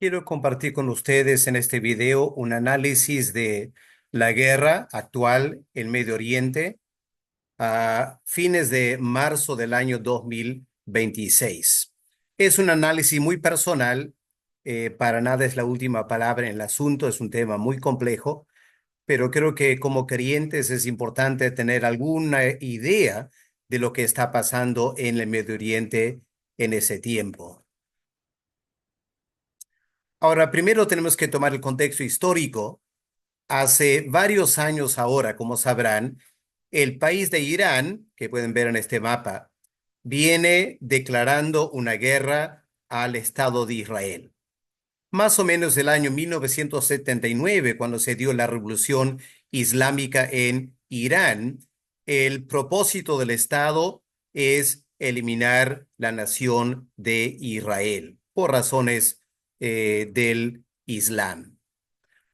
Quiero compartir con ustedes en este video un análisis de la guerra actual en Medio Oriente a fines de marzo del año 2026. Es un análisis muy personal, para nada es la última palabra en el asunto, es un tema muy complejo, pero creo que como creyentes es importante tener alguna idea de lo que está pasando en el Medio Oriente en ese tiempo. Ahora, primero tenemos que tomar el contexto histórico. Hace varios años ahora, como sabrán, el país de Irán, que pueden ver en este mapa, viene declarando una guerra al Estado de Israel. Más o menos el año 1979, cuando se dio la revolución islámica en Irán, el propósito del Estado es eliminar la nación de Israel por razones del Islam.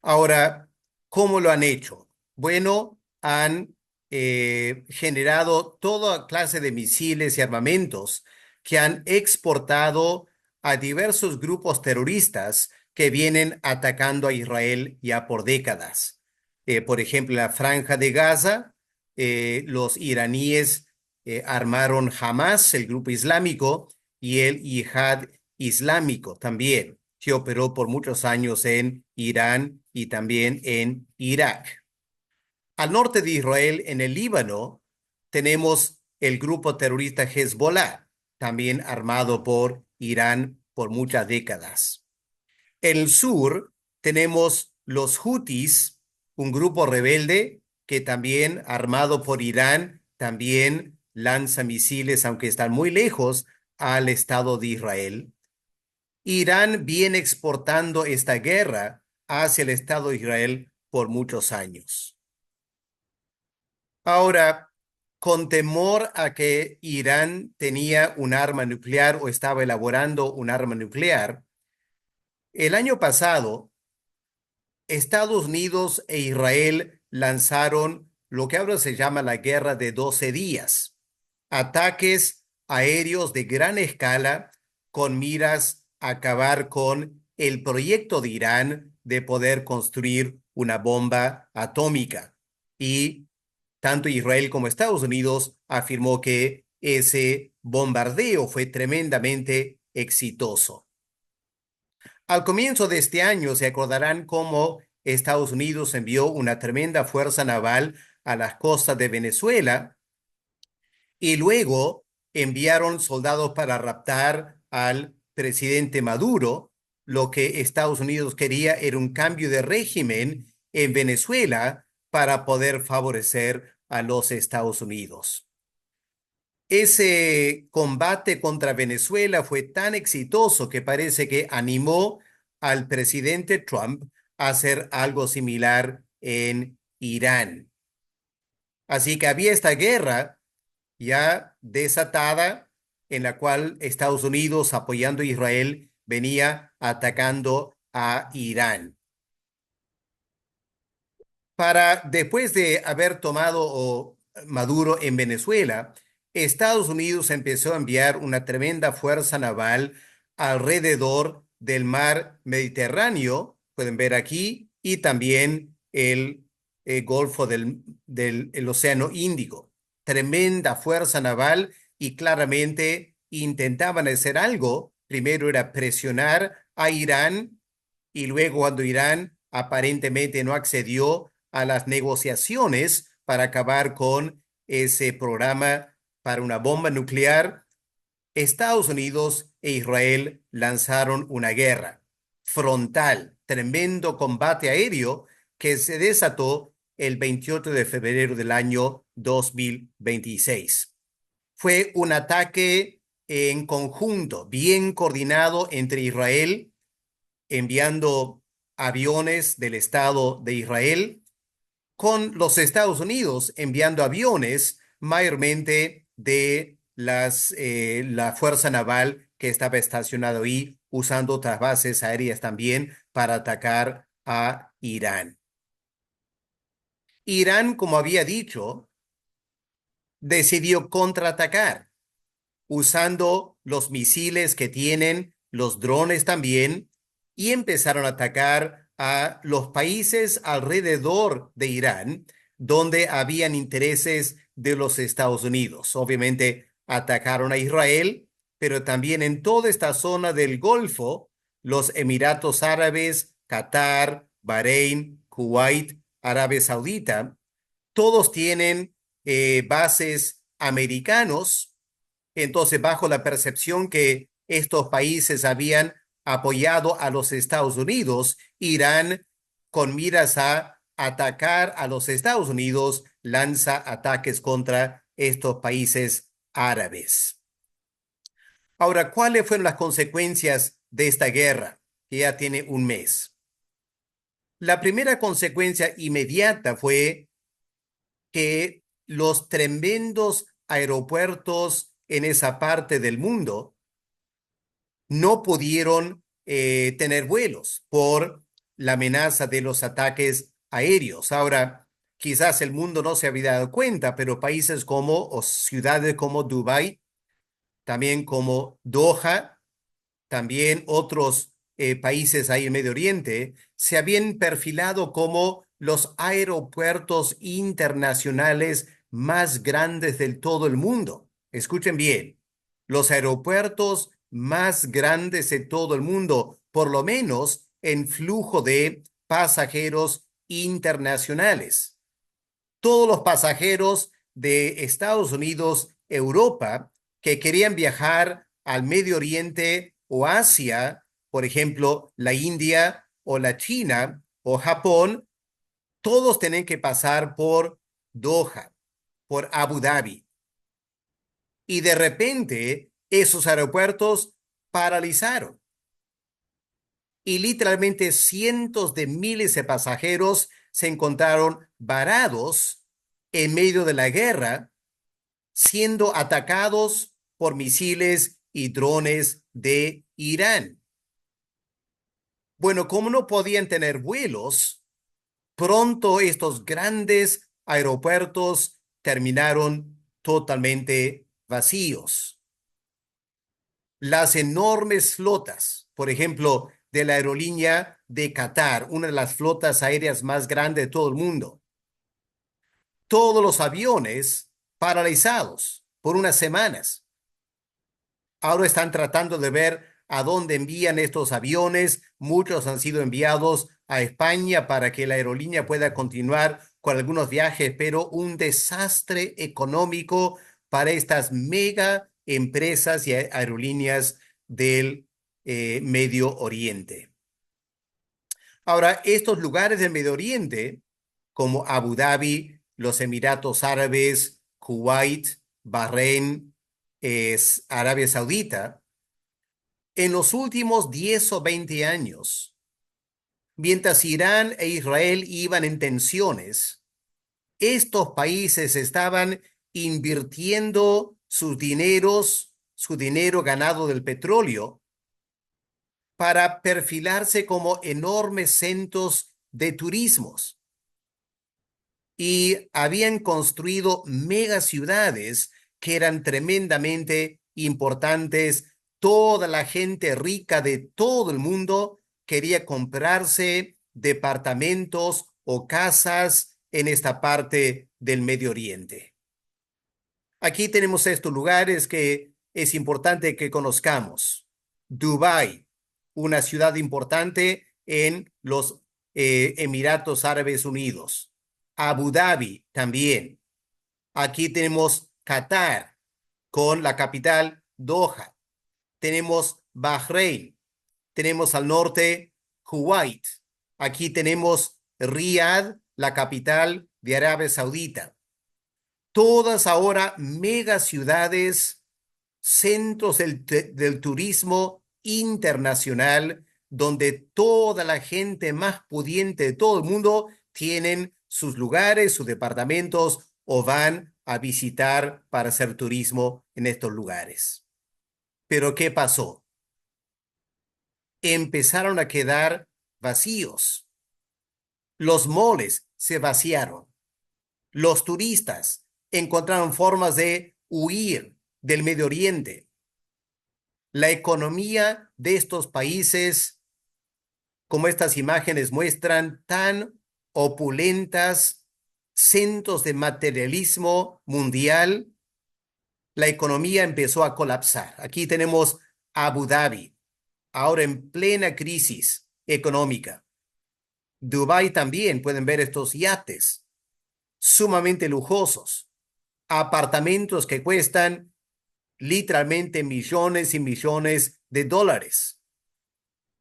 Ahora, ¿cómo lo han hecho? Bueno, han generado toda clase de misiles y armamentos que han exportado a diversos grupos terroristas que vienen atacando a Israel ya por décadas. Por ejemplo, en la Franja de Gaza, los iraníes armaron Hamas, el grupo islámico, y el Yihad Islámico también, que operó por muchos años en Irán y también en Irak. Al norte de Israel, en el Líbano, tenemos el grupo terrorista Hezbollah, también armado por Irán por muchas décadas. En el sur tenemos los Hutis, un grupo rebelde que también, armado por Irán, también lanza misiles, aunque están muy lejos, al Estado de Israel. Irán viene exportando esta guerra hacia el Estado de Israel por muchos años. Ahora, con temor a que Irán tenía un arma nuclear o estaba elaborando un arma nuclear, el año pasado, Estados Unidos e Israel lanzaron lo que ahora se llama la Guerra de 12 días, ataques aéreos de gran escala con miras a acabar con el proyecto de Irán de poder construir una bomba atómica. Y tanto Israel como Estados Unidos afirmó que ese bombardeo fue tremendamente exitoso. Al comienzo de este año se acordarán cómo Estados Unidos envió una tremenda fuerza naval a las costas de Venezuela y luego enviaron soldados para raptar al presidente Maduro. Lo que Estados Unidos quería era un cambio de régimen en Venezuela para poder favorecer a los Estados Unidos. Ese combate contra Venezuela fue tan exitoso que parece que animó al presidente Trump a hacer algo similar en Irán. Así que había esta guerra ya desatada en la cual Estados Unidos, apoyando a Israel, venía atacando a Irán. Para después de haber tomado Maduro en Venezuela, Estados Unidos empezó a enviar una tremenda fuerza naval alrededor del mar Mediterráneo, pueden ver aquí, y también el Golfo del el Océano Índico. Tremenda fuerza naval y claramente intentaban hacer algo. Primero era presionar a Irán y luego cuando Irán aparentemente no accedió a las negociaciones para acabar con ese programa para una bomba nuclear, Estados Unidos e Israel lanzaron una guerra frontal, tremendo combate aéreo que se desató el 28 de febrero del año 2026. Fue un ataque en conjunto, bien coordinado entre Israel, enviando aviones del Estado de Israel, con los Estados Unidos enviando aviones mayormente de la Fuerza Naval que estaba estacionada ahí, usando otras bases aéreas también para atacar a Irán. Irán, como había dicho, decidió contraatacar usando los misiles que tienen, los drones también, y empezaron a atacar a los países alrededor de Irán, donde habían intereses de los Estados Unidos. Obviamente atacaron a Israel, pero también en toda esta zona del Golfo, los Emiratos Árabes, Qatar, Bahrein, Kuwait, Arabia Saudita, todos tienen bases americanos. Entonces, bajo la percepción que estos países habían apoyado a los Estados Unidos, Irán, con miras a atacar a los Estados Unidos, lanza ataques contra estos países árabes. Ahora, ¿cuáles fueron las consecuencias de esta guerra, que ya tiene un mes? La primera consecuencia inmediata fue que los tremendos aeropuertos en esa parte del mundo no pudieron tener vuelos por la amenaza de los ataques aéreos. Ahora, quizás el mundo no se había dado cuenta, pero países como o ciudades como Dubái, también como Doha, también otros países ahí en Medio Oriente, se habían perfilado como los aeropuertos internacionales más grandes del todo el mundo. Escuchen bien, los aeropuertos más grandes de todo el mundo, por lo menos en flujo de pasajeros internacionales. Todos los pasajeros de Estados Unidos, Europa, que querían viajar al Medio Oriente o Asia, por ejemplo, la India o la China o Japón, todos tienen que pasar por Doha, por Abu Dhabi. Y de repente, esos aeropuertos paralizaron. Y literalmente cientos de miles de pasajeros se encontraron varados en medio de la guerra, siendo atacados por misiles y drones de Irán. Bueno, como no podían tener vuelos, pronto estos grandes aeropuertos terminaron totalmente vacíos. Las enormes flotas, por ejemplo, de la aerolínea de Qatar, una de las flotas aéreas más grandes de todo el mundo, todos los aviones paralizados por unas semanas. Ahora están tratando de ver a dónde envían estos aviones. Muchos han sido enviados a España para que la aerolínea pueda continuar con algunos viajes, pero un desastre económico para estas mega empresas y aerolíneas del Medio Oriente. Ahora, estos lugares del Medio Oriente, como Abu Dhabi, los Emiratos Árabes, Kuwait, Bahrein, Arabia Saudita, en los últimos 10 o 20 años, mientras Irán e Israel iban en tensiones, estos países estaban invirtiendo sus dineros, su dinero ganado del petróleo, para perfilarse como enormes centros de turismos. Y habían construido megaciudades que eran tremendamente importantes. Toda la gente rica de todo el mundo quería comprarse departamentos o casas en esta parte del Medio Oriente. Aquí tenemos estos lugares que es importante que conozcamos. Dubái, una ciudad importante en los Emiratos Árabes Unidos. Abu Dhabi también. Aquí tenemos Qatar con la capital Doha. Tenemos Bahrein. Tenemos al norte Kuwait. Aquí tenemos Riyadh, la capital de Arabia Saudita. Todas ahora megaciudades, centros del turismo internacional, donde toda la gente más pudiente de todo el mundo tienen sus lugares, sus departamentos o van a visitar para hacer turismo en estos lugares. Pero ¿qué pasó? Empezaron a quedar vacíos. Los moles se vaciaron. Los turistas encontraron formas de huir del Medio Oriente. La economía de estos países como estas imágenes muestran, tan opulentas, centros de materialismo mundial, la economía empezó a colapsar. Aquí tenemos Abu Dhabi, ahora en plena crisis económica. Dubái también, pueden ver estos yates sumamente lujosos, apartamentos que cuestan literalmente millones y millones de dólares.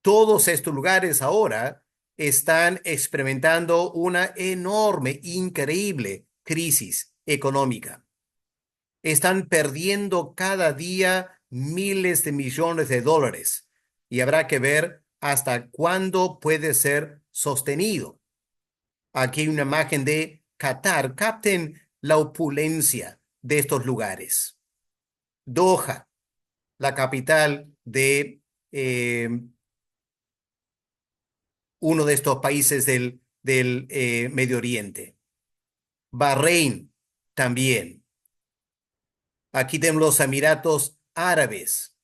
Todos estos lugares ahora están experimentando una enorme, increíble crisis económica. Están perdiendo cada día miles de millones de dólares y habrá que ver hasta cuándo puede ser sostenido. Aquí hay una imagen de Qatar. Capten la opulencia de estos lugares. Doha, la capital de uno de estos países del Medio Oriente. Bahrein también. Aquí tenemos los Emiratos Árabes.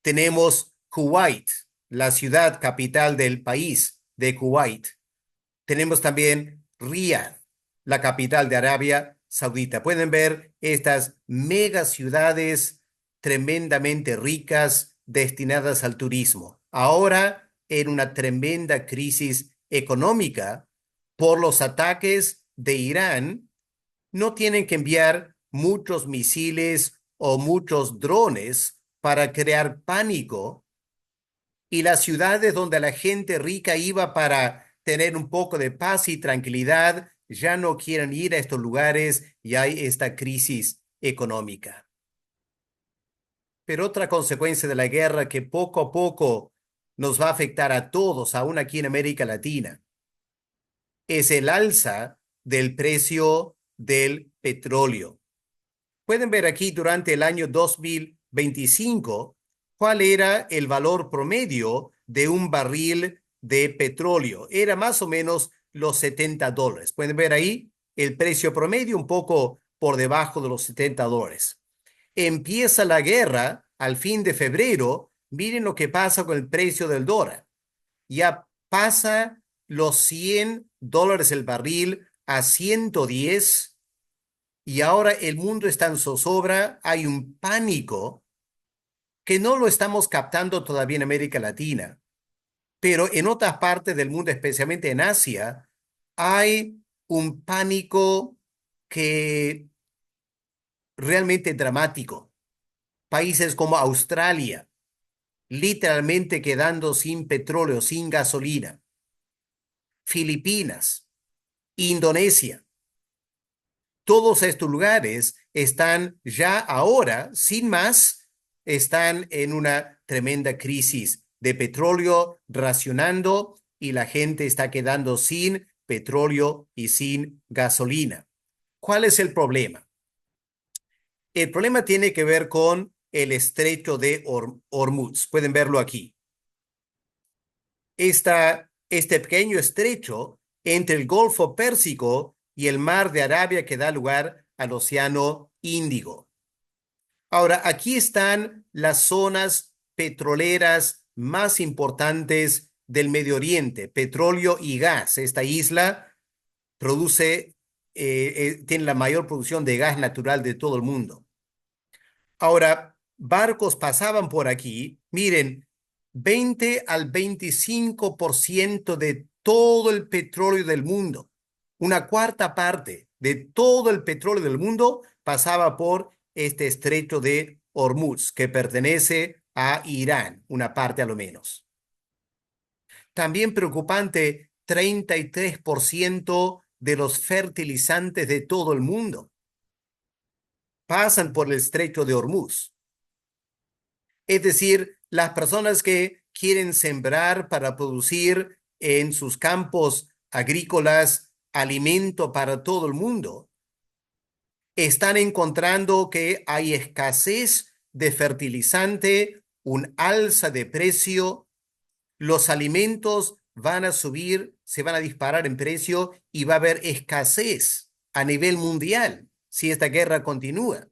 Tenemos Kuwait, la ciudad capital del país de Kuwait. Tenemos también Riyadh, la capital de Arabia Saudita. Pueden ver estas mega ciudades tremendamente ricas destinadas al turismo. Ahora en una tremenda crisis económica por los ataques de Irán, no tienen que enviar muchos misiles o muchos drones para crear pánico, y las ciudades donde la gente rica iba para tener un poco de paz y tranquilidad ya no quieren ir a estos lugares y hay esta crisis económica. Pero otra consecuencia de la guerra que poco a poco nos va a afectar a todos, aún aquí en América Latina, es el alza del precio del petróleo. Pueden ver aquí durante el año 2025 cuál era el valor promedio de un barril de petróleo. Era más o menos los $70. Pueden ver ahí el precio promedio un poco por debajo de los $70. Empieza la guerra al fin de febrero. Miren lo que pasa con el precio del dólar. Ya pasa los $100 el barril a 110, y ahora el mundo está en zozobra. Hay un pánico que no lo estamos captando todavía en América Latina, pero en otras partes del mundo, especialmente en Asia, hay un pánico que realmente dramático. Países como Australia, literalmente quedando sin petróleo, sin gasolina. Filipinas, Indonesia. Todos estos lugares están ya ahora, sin más, están en una tremenda crisis de petróleo, racionando, y la gente está quedando sin petróleo y sin gasolina. ¿Cuál es el problema? El problema tiene que ver con el estrecho de Hormuz. Pueden verlo aquí. Este pequeño estrecho entre el Golfo Pérsico y el Mar de Arabia que da lugar al Océano Índico. Ahora, aquí están las zonas petroleras más importantes del Medio Oriente, petróleo y gas. Esta isla tiene la mayor producción de gas natural de todo el mundo. Ahora, barcos pasaban por aquí. Miren, 20 al 25% de todo el petróleo del mundo, una cuarta parte de todo el petróleo del mundo pasaba por este estrecho de Hormuz, que pertenece a Irán, una parte a lo menos. También preocupante, 33% de los fertilizantes de todo el mundo pasan por el estrecho de Hormuz. Es decir, las personas que quieren sembrar para producir en sus campos agrícolas alimento para todo el mundo, están encontrando que hay escasez de fertilizante, un alza de precio, los alimentos van a subir, se van a disparar en precio y va a haber escasez a nivel mundial si esta guerra continúa,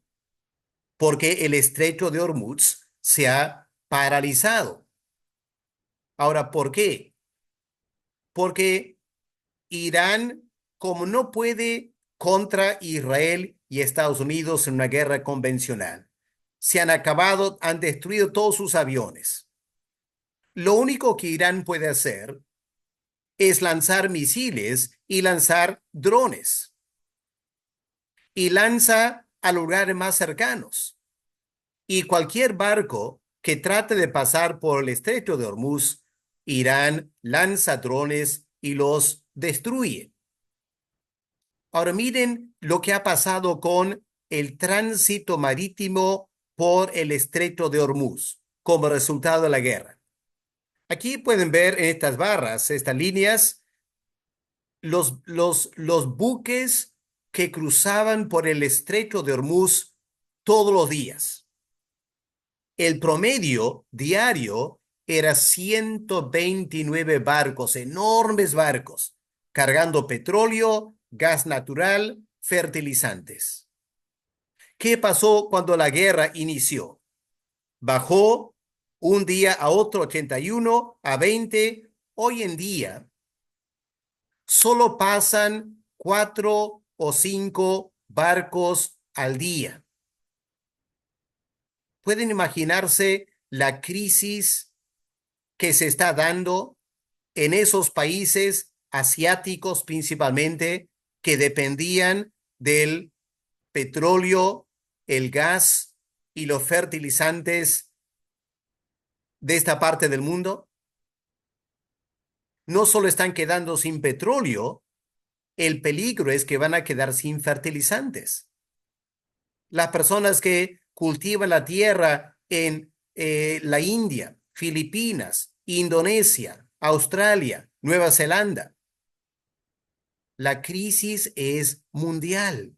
porque el estrecho de Hormuz se ha paralizado. Ahora, ¿por qué? Porque Irán, como no puede contra Israel y Estados Unidos en una guerra convencional, se han acabado, han destruido todos sus aviones. Lo único que Irán puede hacer es lanzar misiles y lanzar drones. Y lanza a lugares más cercanos. Y cualquier barco que trate de pasar por el estrecho de Hormuz, Irán lanza drones y los destruye. Ahora miren lo que ha pasado con el tránsito marítimo por el estrecho de Hormuz como resultado de la guerra. Aquí pueden ver en estas barras, estas líneas, los buques que cruzaban por el estrecho de Hormuz todos los días. El promedio diario era 129 barcos, enormes barcos, cargando petróleo, gas natural, fertilizantes. ¿Qué pasó cuando la guerra inició? Bajó un día a otro 81 a 20. Hoy en día solo pasan 4 o 5 barcos al día. ¿Pueden imaginarse la crisis que se está dando en esos países asiáticos principalmente que dependían del petróleo, el gas y los fertilizantes de esta parte del mundo? No solo están quedando sin petróleo, el peligro es que van a quedar sin fertilizantes. Las personas que cultivan la tierra en la India, Filipinas, Indonesia, Australia, Nueva Zelanda. La crisis es mundial.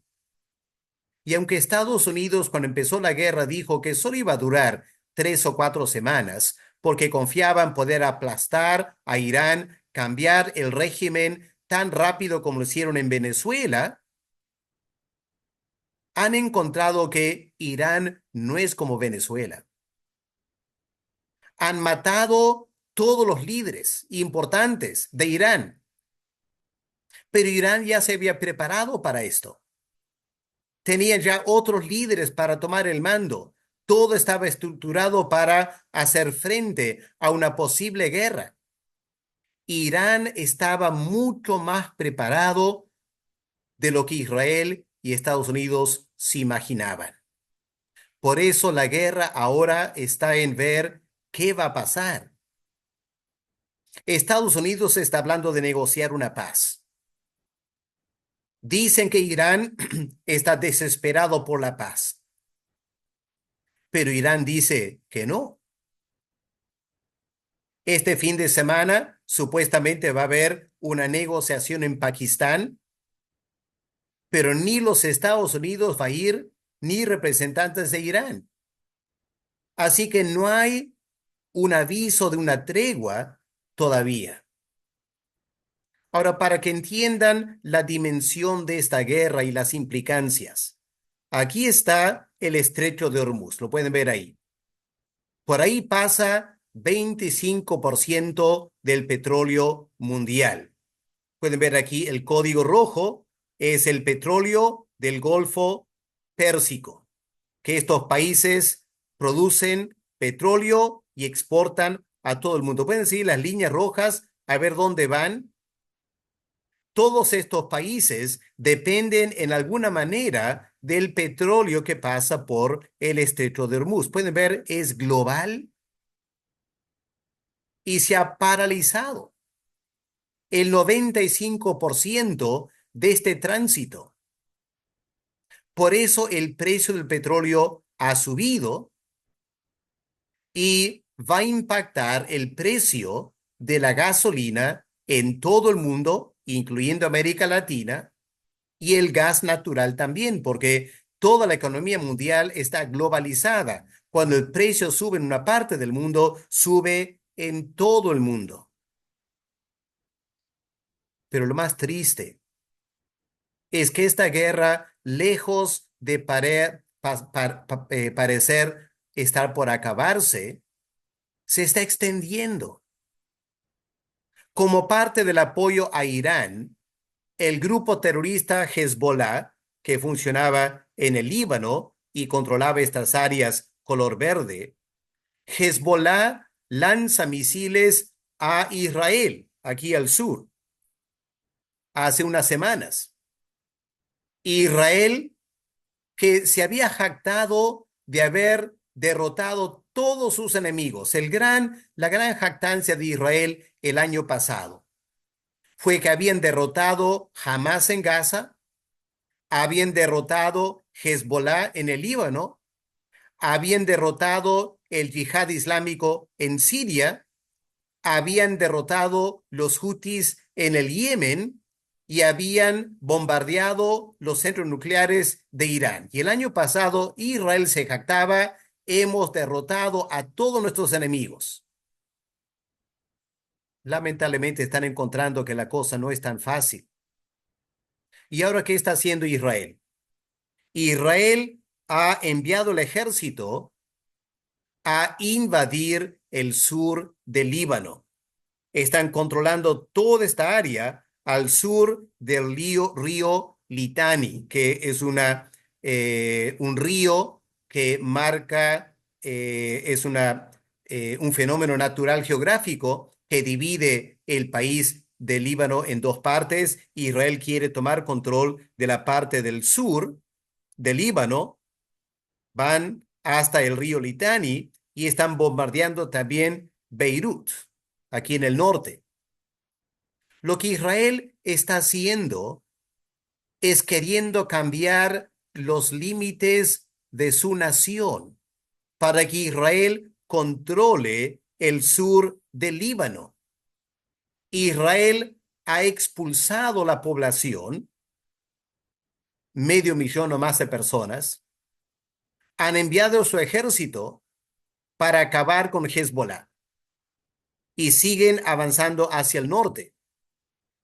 Y aunque Estados Unidos, cuando empezó la guerra, dijo que solo iba a durar 3 o 4 semanas, porque confiaban poder aplastar a Irán, cambiar el régimen tan rápido como lo hicieron en Venezuela, han encontrado que Irán no es como Venezuela. Han matado todos los líderes importantes de Irán, pero Irán ya se había preparado para esto. Tenían ya otros líderes para tomar el mando. Todo estaba estructurado para hacer frente a una posible guerra. Irán estaba mucho más preparado de lo que Israel y Estados Unidos se imaginaban. Por eso la guerra ahora está en ver qué va a pasar. Estados Unidos está hablando de negociar una paz. Dicen que Irán está desesperado por la paz, pero Irán dice que no. Este fin de semana supuestamente va a haber una negociación en Pakistán, pero ni los Estados Unidos va a ir, ni representantes de Irán. Así que no hay un aviso de una tregua todavía. Ahora, para que entiendan la dimensión de esta guerra y las implicancias, aquí está el estrecho de Hormuz, lo pueden ver ahí. Por ahí pasa 25% del petróleo mundial. Pueden ver aquí el código rojo, es el petróleo del Golfo Pérsico, que estos países producen petróleo y exportan a todo el mundo. Pueden seguir las líneas rojas a ver dónde van. Todos estos países dependen en alguna manera del petróleo que pasa por el estrecho de Hormuz. Pueden ver, es global y se ha paralizado el 95% de este tránsito. Por eso el precio del petróleo ha subido y va a impactar el precio de la gasolina en todo el mundo, incluyendo América Latina, y el gas natural también, porque toda la economía mundial está globalizada. Cuando el precio sube en una parte del mundo, sube en todo el mundo. Pero lo más triste es que esta guerra, lejos de parecer estar por acabarse, se está extendiendo. Como parte del apoyo a Irán, el grupo terrorista Hezbollah, que funcionaba en el Líbano y controlaba estas áreas color verde, Hezbollah lanza misiles a Israel, aquí al sur, hace unas semanas. Israel, que se había jactado de haber derrotado todos sus enemigos, la gran jactancia de Israel el año pasado fue que habían derrotado Hamas en Gaza, habían derrotado Hezbollah en el Líbano, habían derrotado el yihad islámico en Siria, habían derrotado los hutis en el Yemen y habían bombardeado los centros nucleares de Irán. Y el año pasado Israel se jactaba, hemos derrotado a todos nuestros enemigos. Lamentablemente están encontrando que la cosa no es tan fácil. ¿Y ahora qué está haciendo Israel? Israel ha enviado el ejército a invadir el sur del Líbano. Están controlando toda esta área al sur del río Litani, que es un río que marca, un fenómeno natural geográfico que divide el país del Líbano en dos partes. Israel quiere tomar control de la parte del sur del Líbano, van hasta el río Litani y están bombardeando también Beirut, aquí en el norte. Lo que Israel está haciendo es queriendo cambiar los límites de su nación para que Israel controle el sur del Líbano. Israel ha expulsado la población, 500,000 o más de personas, han enviado su ejército para acabar con Hezbollah y siguen avanzando hacia el norte.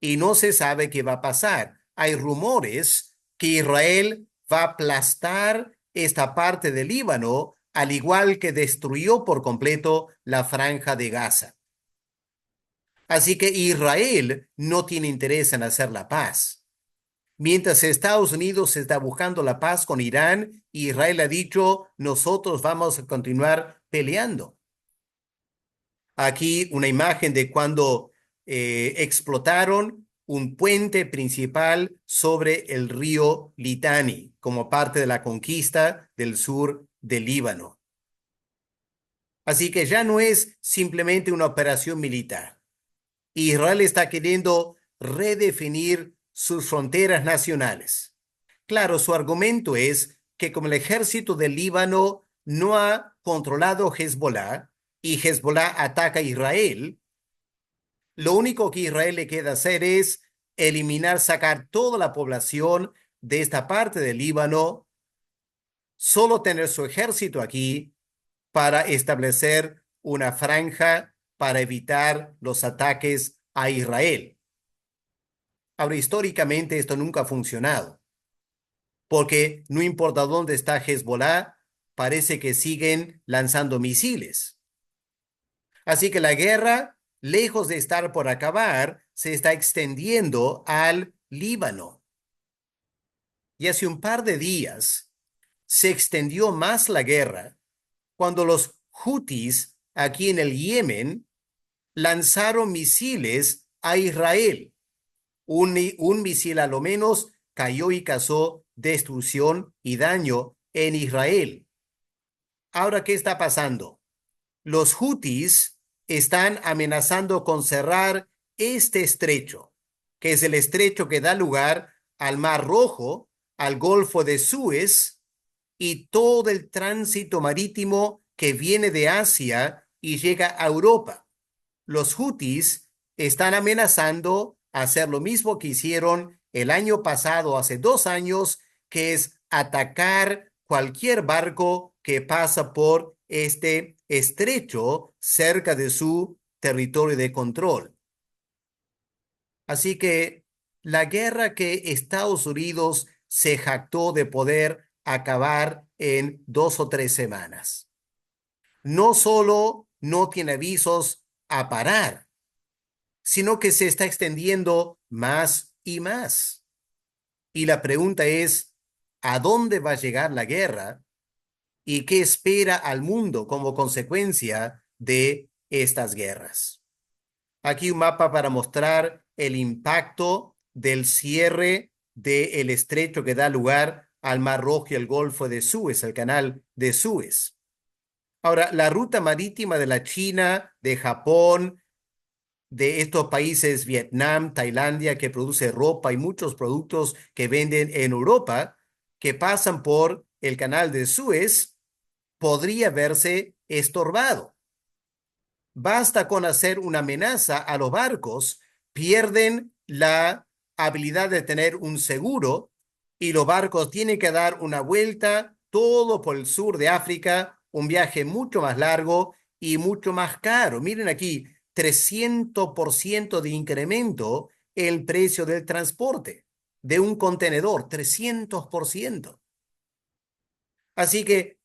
Y no se sabe qué va a pasar. Hay rumores que Israel va a aplastar esta parte del Líbano, al igual que destruyó por completo la franja de Gaza. Así que Israel no tiene interés en hacer la paz. Mientras Estados Unidos está buscando la paz con Irán, Israel ha dicho, nosotros vamos a continuar peleando. Aquí una imagen de cuando explotaron un puente principal sobre el río Litani como parte de la conquista del sur del Líbano. Así que ya no es simplemente una operación militar. Israel está queriendo redefinir sus fronteras nacionales. Claro, su argumento es que como el ejército del Líbano no ha controlado Hezbollah y Hezbollah ataca a Israel, lo único que Israel le queda hacer es eliminar, sacar toda la población de esta parte del Líbano, solo tener su ejército aquí para establecer una franja para evitar los ataques a Israel. Ahora, históricamente esto nunca ha funcionado, porque no importa dónde está Hezbollah, parece que siguen lanzando misiles. Así que la guerra, lejos de estar por acabar, se está extendiendo al Líbano. Y hace un par de días se extendió más la guerra cuando los Hutis aquí en el Yemen lanzaron misiles a Israel. Un misil a lo menos cayó y causó destrucción y daño en Israel. Ahora, ¿qué está pasando? Los Hutis están amenazando con cerrar este estrecho, que es el estrecho que da lugar al Mar Rojo, al Golfo de Suez y todo el tránsito marítimo que viene de Asia y llega a Europa. Los Hutis están amenazando hacer lo mismo que hicieron el año pasado, hace 2 años, que es atacar cualquier barco que pasa por este estrecho cerca de su territorio de control. Así que la guerra que Estados Unidos se jactó de poder acabar en 2 o 3 semanas, no solo no tiene avisos a parar, sino que se está extendiendo más y más. Y la pregunta es, ¿a dónde va a llegar la guerra y qué espera al mundo como consecuencia de estas guerras? Aquí un mapa para mostrar el impacto del cierre del estrecho que da lugar al Mar Rojo y el Golfo de Suez, el Canal de Suez. Ahora, la ruta marítima de la China, de Japón, de estos países, Vietnam, Tailandia, que produce ropa y muchos productos que venden en Europa, que pasan por el Canal de Suez, podría verse estorbado. Basta con hacer una amenaza a los barcos, pierden la habilidad de tener un seguro y los barcos tienen que dar una vuelta todo por el sur de África, un viaje mucho más largo y mucho más caro. Miren aquí, 300% de incremento en el precio del transporte de un contenedor, 300%. Así que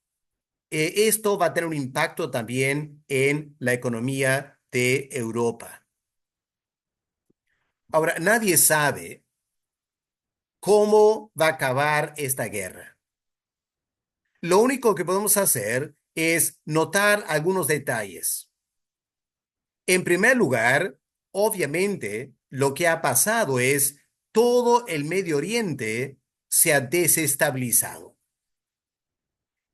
esto va a tener un impacto también en la economía de Europa. Ahora, nadie sabe cómo va a acabar esta guerra. Lo único que podemos hacer es notar algunos detalles. En primer lugar, obviamente, lo que ha pasado es todo el Medio Oriente se ha desestabilizado.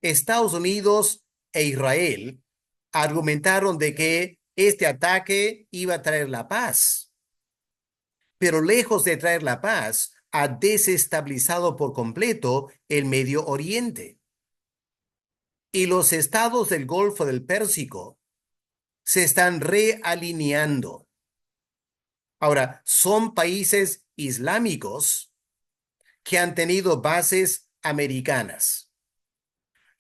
Estados Unidos e Israel argumentaron de que este ataque iba a traer la paz, pero lejos de traer la paz, ha desestabilizado por completo el Medio Oriente. Y los estados del Golfo del Pérsico se están realineando. Ahora, son países islámicos que han tenido bases americanas.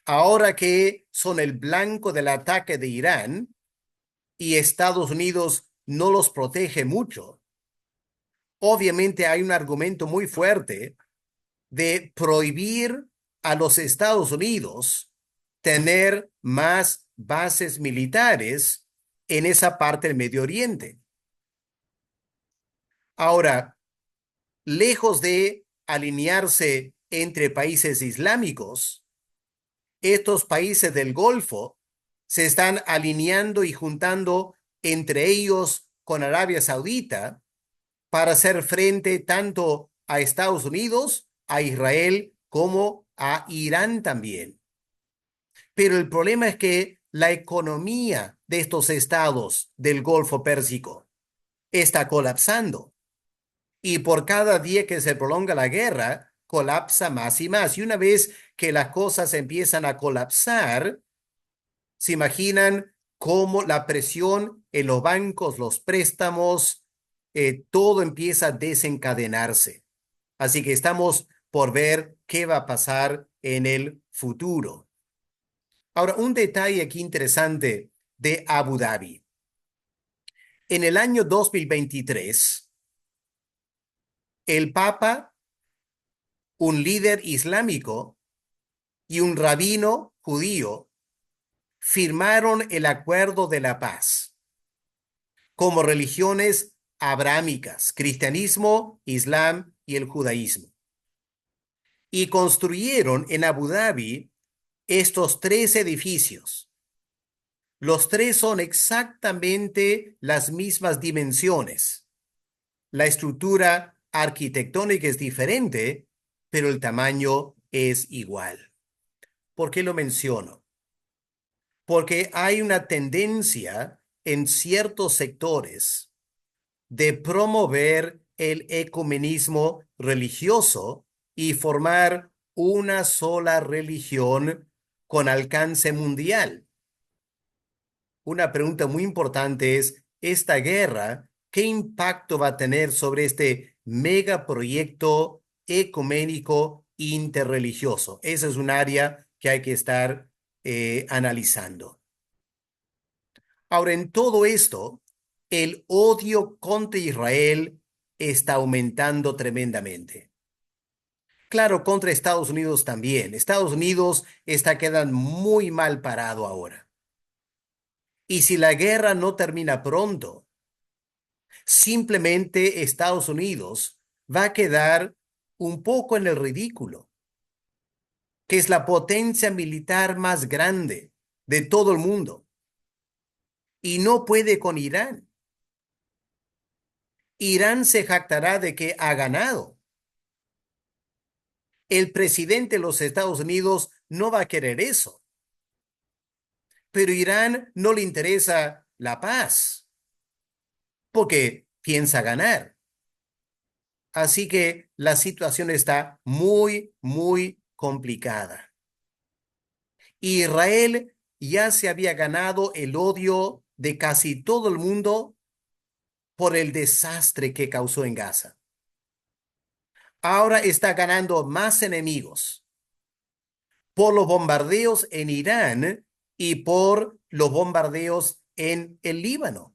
Ahora que son el blanco del ataque de Irán y Estados Unidos no los protege mucho, obviamente hay un argumento muy fuerte de prohibir a los Estados Unidos tener más bases militares en esa parte del Medio Oriente. Ahora, lejos de alinearse entre países islámicos, estos países del Golfo se están alineando y juntando entre ellos con Arabia Saudita para hacer frente tanto a Estados Unidos, a Israel, como a Irán también. Pero el problema es que la economía de estos estados del Golfo Pérsico está colapsando. Y por cada día que se prolonga la guerra, colapsa más y más. Y una vez que las cosas empiezan a colapsar, se imaginan cómo la presión en los bancos, los préstamos, todo empieza a desencadenarse. Así que estamos por ver qué va a pasar en el futuro. Ahora, un detalle aquí interesante de Abu Dhabi. En el año 2023, el Papa, un líder islámico y un rabino judío firmaron el Acuerdo de la Paz como religiones abrámicas, cristianismo, islam y el judaísmo. Y construyeron en Abu Dhabi estos tres edificios. Los tres son exactamente las mismas dimensiones. La estructura arquitectónica es diferente, pero el tamaño es igual. ¿Por qué lo menciono? Porque hay una tendencia en ciertos sectores de promover el ecumenismo religioso y formar una sola religión con alcance mundial. Una pregunta muy importante es, ¿esta guerra qué impacto va a tener sobre este megaproyecto ecuménico interreligioso? Esa es un área que hay que estar analizando. Ahora, en todo esto, el odio contra Israel está aumentando tremendamente. Claro, contra Estados Unidos también. Estados Unidos está quedando muy mal parado ahora. Y si la guerra no termina pronto, Simplemente Estados Unidos va a quedar un poco en el ridículo, que es la potencia militar más grande de todo el mundo y no puede con Irán. Irán se jactará de que ha ganado. El presidente de los Estados Unidos no va a querer eso, pero Irán no le interesa la paz porque piensa ganar. Así que la situación está muy, muy complicada. Israel ya se había ganado el odio de casi todo el mundo por el desastre que causó en Gaza. Ahora está ganando más enemigos por los bombardeos en Irán y por los bombardeos en el Líbano.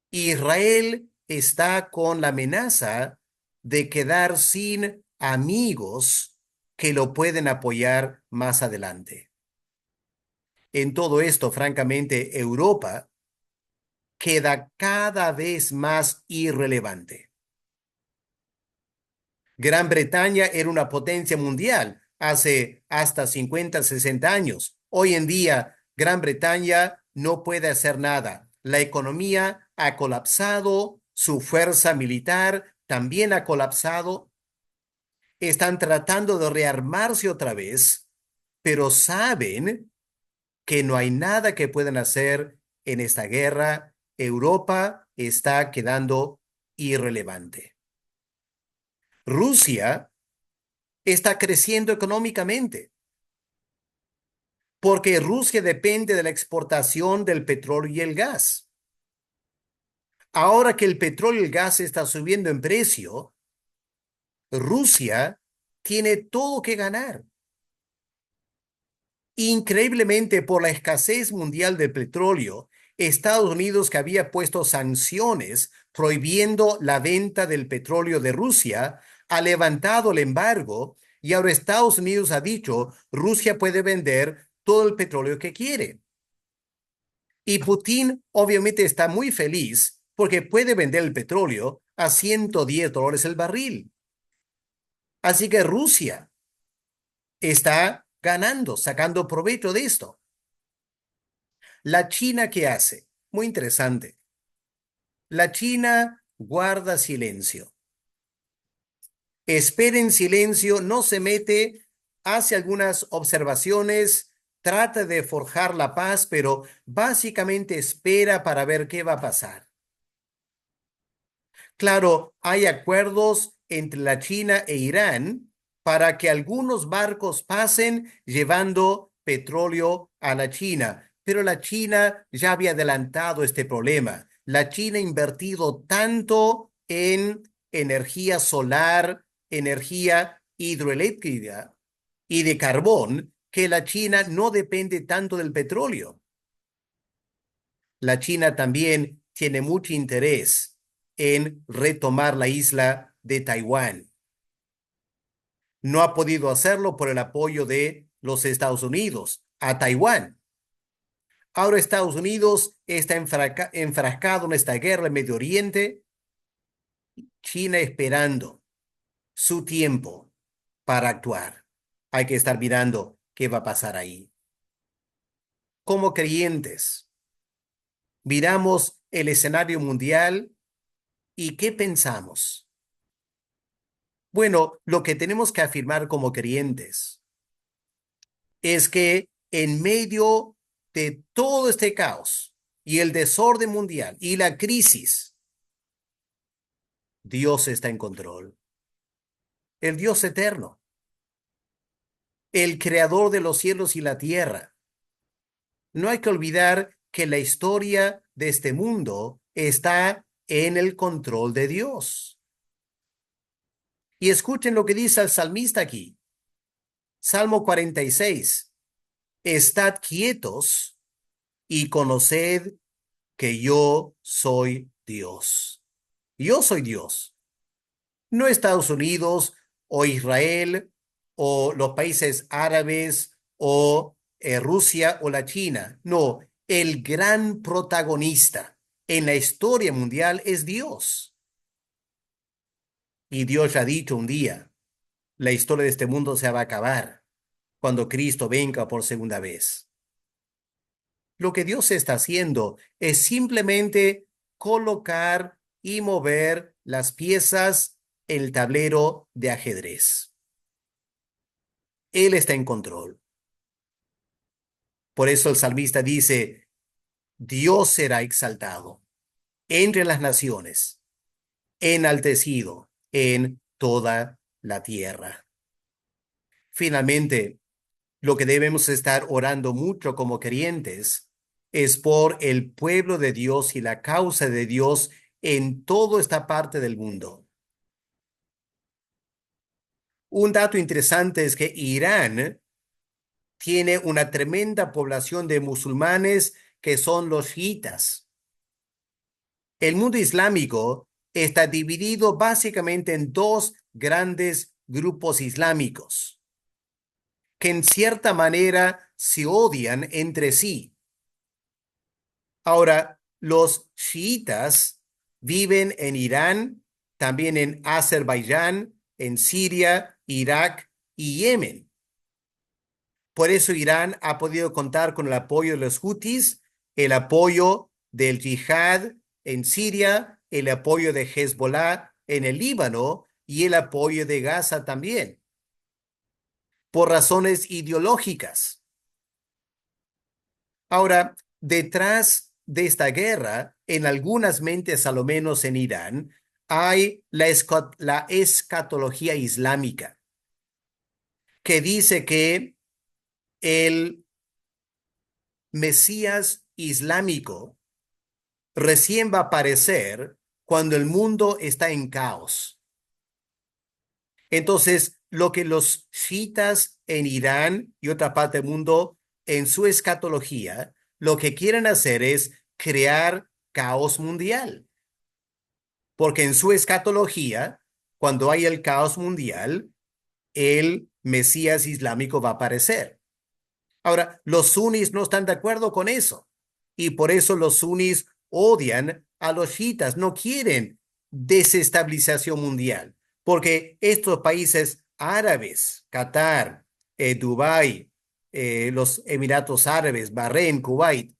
Israel está con la amenaza de quedar sin amigos que lo pueden apoyar más adelante. En todo esto, francamente, Europa queda cada vez más irrelevante. Gran Bretaña era una potencia mundial hace hasta 50, 60 años. Hoy en día, Gran Bretaña no puede hacer nada. La economía ha colapsado, su fuerza militar también ha colapsado. Están tratando de rearmarse otra vez, pero saben que no hay nada que puedan hacer en esta guerra. Europa está quedando irrelevante. Rusia está creciendo económicamente porque Rusia depende de la exportación del petróleo y el gas. Ahora que el petróleo y el gas está subiendo en precio, Rusia tiene todo que ganar. Increíblemente, por la escasez mundial de petróleo, Estados Unidos, que había puesto sanciones prohibiendo la venta del petróleo de Rusia, ha levantado el embargo y ahora Estados Unidos ha dicho, Rusia puede vender todo el petróleo que quiere. Y Putin obviamente está muy feliz porque puede vender el petróleo a $110 el barril. Así que Rusia está ganando, sacando provecho de esto. La China, ¿qué hace? Muy interesante. La China guarda silencio. Espera en silencio, no se mete, hace algunas observaciones, trata de forjar la paz, pero básicamente espera para ver qué va a pasar. Claro, hay acuerdos entre la China e Irán para que algunos barcos pasen llevando petróleo a la China, pero la China ya había adelantado este problema. La China ha invertido tanto en energía solar, energía hidroeléctrica y de carbón que la China no depende tanto del petróleo. La China también tiene mucho interés en retomar la isla de Taiwán. No ha podido hacerlo por el apoyo de los Estados Unidos a Taiwán. Ahora Estados Unidos está enfrascado en esta guerra en Medio Oriente, China esperando su tiempo para actuar. Hay que estar mirando qué va a pasar ahí. Como creyentes, miramos el escenario mundial y ¿qué pensamos? Bueno, lo que tenemos que afirmar como creyentes es que en medio de todo este caos y el desorden mundial y la crisis, Dios está en control. El Dios eterno, el creador de los cielos y la tierra. No hay que olvidar que la historia de este mundo está en el control de Dios. Y escuchen lo que dice el salmista aquí. Salmo 46. Estad quietos y conoced que yo soy Dios. Yo soy Dios. No Estados Unidos o Israel o los países árabes o Rusia o la China. No, el gran protagonista, en la historia mundial es Dios. Y Dios ha dicho un día, la historia de este mundo se va a acabar cuando Cristo venga por segunda vez. Lo que Dios está haciendo es simplemente colocar y mover las piezas en el tablero de ajedrez. Él está en control. Por eso el salmista dice, Dios será exaltado entre las naciones, enaltecido en toda la tierra. Finalmente, lo que debemos estar orando mucho como creyentes es por el pueblo de Dios y la causa de Dios en toda esta parte del mundo. Un dato interesante es que Irán tiene una tremenda población de musulmanes que son los chiitas. El mundo islámico está dividido básicamente en dos grandes grupos islámicos que en cierta manera se odian entre sí. Ahora, los chiitas viven en Irán, también en Azerbaiyán, en Siria, Irak y Yemen. Por eso Irán ha podido contar con el apoyo de los hutis, el apoyo del yihad en Siria, el apoyo de Hezbollah en el Líbano y el apoyo de Gaza también, por razones ideológicas. Ahora, detrás de esta guerra, en algunas mentes, a lo menos en Irán, hay la escatología islámica, que dice que el Mesías islámico recién va a aparecer cuando el mundo está en caos. Entonces, lo que los chiitas en Irán y otra parte del mundo, en su escatología, lo que quieren hacer es crear caos mundial. Porque en su escatología, cuando hay el caos mundial, el Mesías islámico va a aparecer. Ahora, los sunnis no están de acuerdo con eso. Y por eso los sunnis odian a los chiitas, no quieren desestabilización mundial, porque estos países árabes, Qatar, Dubái, los Emiratos Árabes, Bahrein, Kuwait,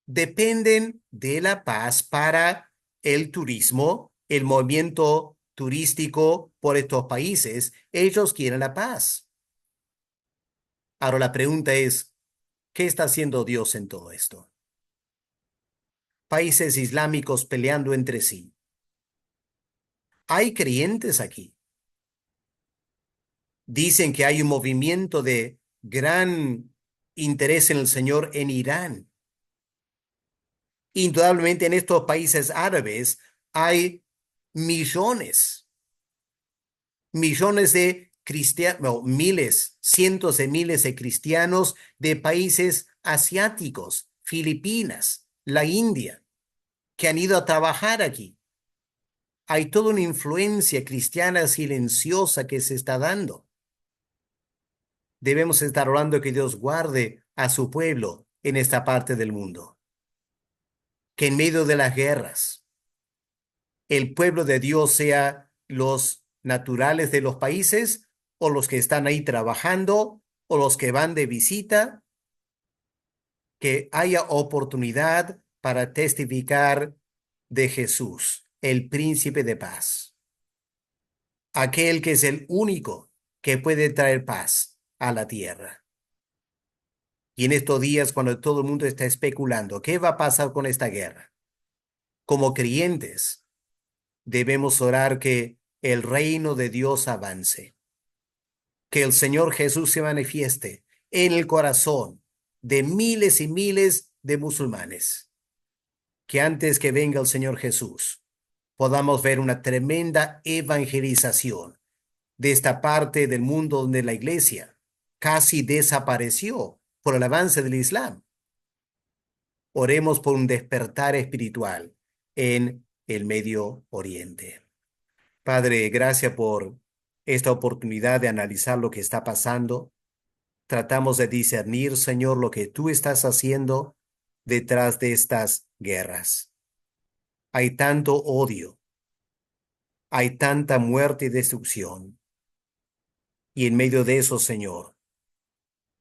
dependen de la paz para el turismo, el movimiento turístico por estos países. Ellos quieren la paz. Ahora la pregunta es, ¿qué está haciendo Dios en todo esto? Países islámicos peleando entre sí. Hay creyentes aquí. Dicen que hay un movimiento de gran interés en el Señor en Irán. Indudablemente en estos países árabes hay millones, millones de cristianos, no, miles, cientos de miles de cristianos de países asiáticos, Filipinas, la India, que han ido a trabajar aquí. Hay toda una influencia cristiana silenciosa que se está dando. Debemos estar orando que Dios guarde a su pueblo en esta parte del mundo. Que en medio de las guerras, el pueblo de Dios sea los naturales de los países o los que están ahí trabajando o los que van de visita, que haya oportunidad para testificar de Jesús, el príncipe de paz, aquel que es el único que puede traer paz a la tierra. Y en estos días, cuando todo el mundo está especulando, ¿qué va a pasar con esta guerra? Como creyentes, debemos orar que el reino de Dios avance, que el Señor Jesús se manifieste en el corazón de miles y miles de musulmanes, que antes que venga el Señor Jesús, podamos ver una tremenda evangelización de esta parte del mundo donde la iglesia casi desapareció por el avance del Islam. Oremos por un despertar espiritual en el Medio Oriente. Padre, gracias por esta oportunidad de analizar lo que está pasando. Tratamos de discernir, Señor, lo que tú estás haciendo detrás de estas guerras. Hay tanto odio, hay tanta muerte y destrucción. Y en medio de eso, Señor,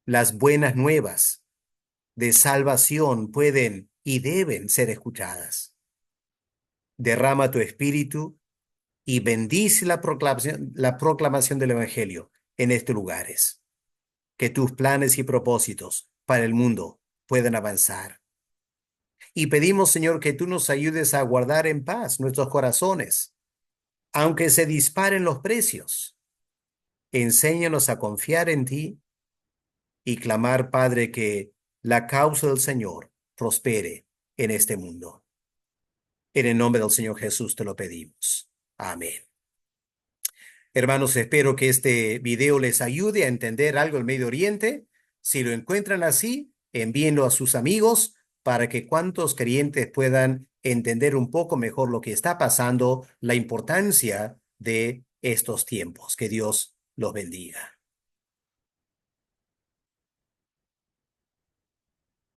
las buenas nuevas de salvación pueden y deben ser escuchadas. Derrama tu espíritu y bendice la proclamación del Evangelio en estos lugares. Que tus planes y propósitos para el mundo puedan avanzar. Y pedimos, Señor, que tú nos ayudes a guardar en paz nuestros corazones, aunque se disparen los precios. Enséñanos a confiar en ti y clamar, Padre, que la causa del Señor prospere en este mundo. En el nombre del Señor Jesús te lo pedimos. Amén. Hermanos, espero que este video les ayude a entender algo del Medio Oriente. Si lo encuentran así, envíenlo a sus amigos para que cuantos creyentes puedan entender un poco mejor lo que está pasando, la importancia de estos tiempos. Que Dios los bendiga.